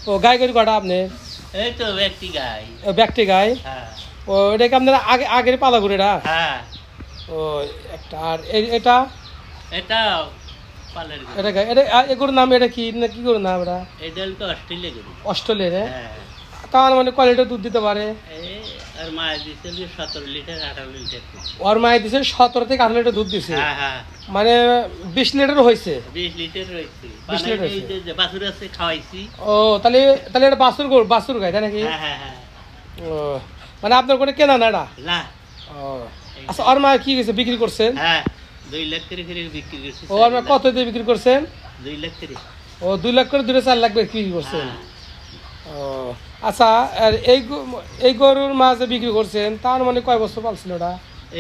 ও গাই গরু কটা আপনি? এই তো ব্যক্তি গাই। ব্যক্তি গাই? হ্যাঁ। ও এটা কি আপনার আগের পালা গরু এটা? হ্যাঁ। ও একটা। আর এটা? এটা পালের গরু। এটা গাই। এটা এই গরুর নাম এটা কি না কি গরুর নাম এটা? এটা তো অস্ট্রেলিয়া গরু। অস্ট্রেলিয়া? হ্যাঁ। তার মানে কোয়ালিটি দুধ দিতে পারে? আর মায়ের দিছে 17 লিটার 18 লিটার। ওর মায়ের দিছে 17 থেকে 18 লিটার দুধ দিছে? হ্যাঁ হ্যাঁ। মানে 20 লিটার হয়েছে? 20 লিটার হয়েছে। 20 লিটার এই যে বাছুর আছে খাওয়াইছি। ও তাহলে এটা বাছুর গাই তাই নাকি? হ্যাঁ হ্যাঁ হ্যাঁ। ও মানে আপনার করে কেনা না এটা? না। ও আচ্ছা ওর মা কি গেছে বিক্রি করছেন? হ্যাঁ 2 লাখ করে বিক্রি করছি। ওর মা কত দিয়ে বিক্রি করছেন? 2 লাখ করে। ও 2 লাখ করে 4 লাখ বিক্রি করছেন? ও আচ্ছা আর এই গরুর মা যে বিক্রি করছেন তার মানে কয় বছর পালছিল ওটা?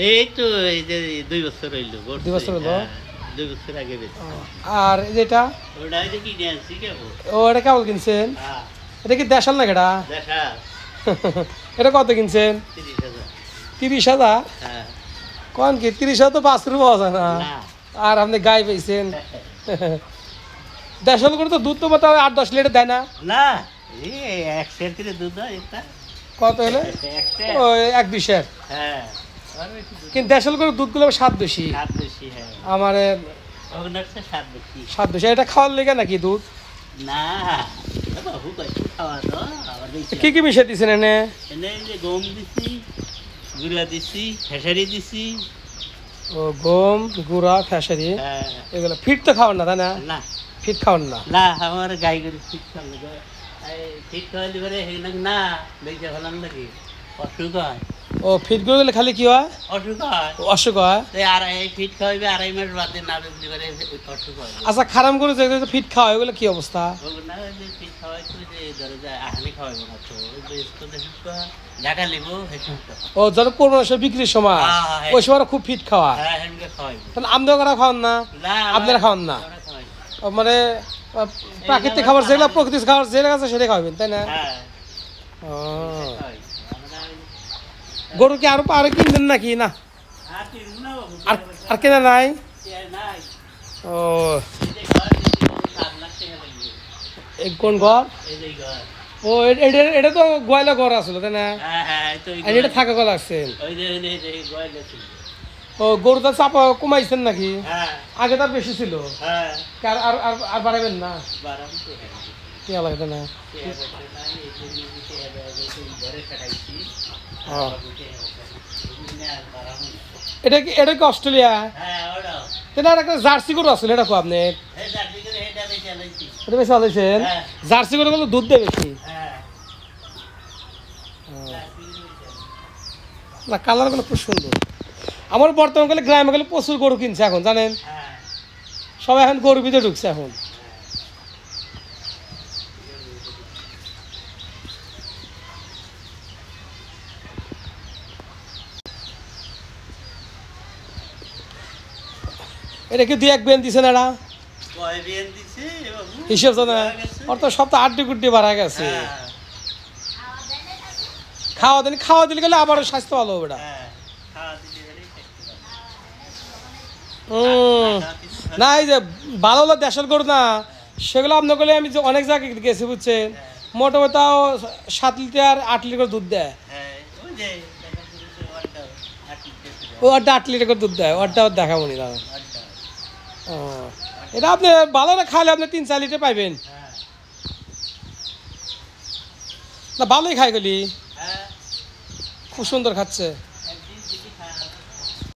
এই তো এই যে 2 বছর হইলো। 2 বছর হলো? 2 বছর আগে বেশি। আর যেটা ওটা যে কিনে আনছি কেবল। ও এটা কেবল কিনছেন? হ্যাঁ। এটা কি দেশাল না এটা? দেশাল। এটা কত কিনছেন? 30,000। 30,000? হ্যাঁ। কোন কি 30,000 তো বাছুর পাওয়া যায় না। না। আর আপনি গাই পাইছেন? দেশাল করে তো দুধ তো মতো 8-10 লিটার দেয় না? না এই 1 সের করে দুধ হয় এটা। কত হলো? 1 সের। ও 1-2 সের। হ্যাঁ। কিন্তু দেশাল করে দুধগুলো স্বাদ বেশি। স্বাদ বেশি। হ্যাঁ। আমার ওগুলোর চেয়ে স্বাদ বেশি। স্বাদ বেশি। এটা খাওয়ার লেগে নাকি দুধ? না বাবু কইছে খাওয়া তো আবার বেশি। কি কি মিশিয়ে দিছেন এনে? এনে যে গম দিছি, গুড়া দিছি, খেসারি দিছি। ও গম গুড়া খেসারি হ্যাঁ। এগুলো ফিট তো খাওয়ান না তাই না? না ফিট খাওয়ান না? না আমার গাই গরু ঠিক খাওয়ালে ঠিক খাওয়ালে পরে না দেখে ফেলাম নাকি অসুখ হয়। ও ফিট করে দিলে খালি কি হয়? অসুখ হয়। অসুখ হয়? আর এই ফিট খাওয়াইবে 2.5 মাস বাদে না বেশি করে অসুখ হয়। আচ্ছা খারাপ করে যে ফিট খাওয়া ওগুলো কি অবস্থা? না যে ফিট খাওয়াই তো যে ধরো যে আহানি খাওয়াইবো না তো ঢাকা লিবো। ও ধরো কোরবানির সময় বিক্রির সময় ওই সময় খুব ফিট খাওয়া। হ্যাঁ হেমকে খাওয়াইবো। তাহলে আমদাও করা খাওয়ান না? আপনারা খাওয়ান না? ও মানে প্রাকৃতিক খাবার যেগুলো প্রকৃতির খাবার যেটা আছে সেটা খাওয়াবেন তাই না? হ্যাঁ। ও গরু কি আরো কিনবেন নাকি না? আর কেনা নাই? ও কোন ঘর? ও এটা তো গোয়ালা ঘর আসলো তাই না? এটা থাকা ঘর আসছেন? ও গরু তো চাপা কমাইছেন নাকি? আগে তার বেশি ছিল। আর বাড়াবেন না? কি লাগে না? এটা কি অস্ট্রেলিয়া? একটা জার্সি গরু আসলে এটা আপনি এটা বেশি আলাইছেন? জার্সি গরু গুলো দুধ দেয় বেশি না? কালার গুলো খুব সুন্দর। আমার বর্তমান কালে গ্রামে গেলে প্রচুর গরু কিনছে এখন জানেন, সবাই এখন গরুর ভিতরে ঢুকছে এখন। এটা কি 2-1 বেন দিছে না? এরা হিসেব জানা ওর তো সব তো 8 বাড়া গেছে। খাওয়া দিলে গেলে আবার স্বাস্থ্য ভালো হবে। না এই যে ভালো ভালো দেশের গরু না সেগুলো আপনার গেলে আমি অনেক জায়গায় গেছি বুঝছেন, মোটামুটি তাও 7 লিটার 8 লিটার দুধ দেয়। ও 8 লিটার করে দুধ দেয়, ওরটা দেখাবো নি দাদা। ও এটা আপনি ভালো না খাইলে আপনি 3-4 লিটার পাইবেন না? ভালোই খাই গেলি, খুব সুন্দর খাচ্ছে।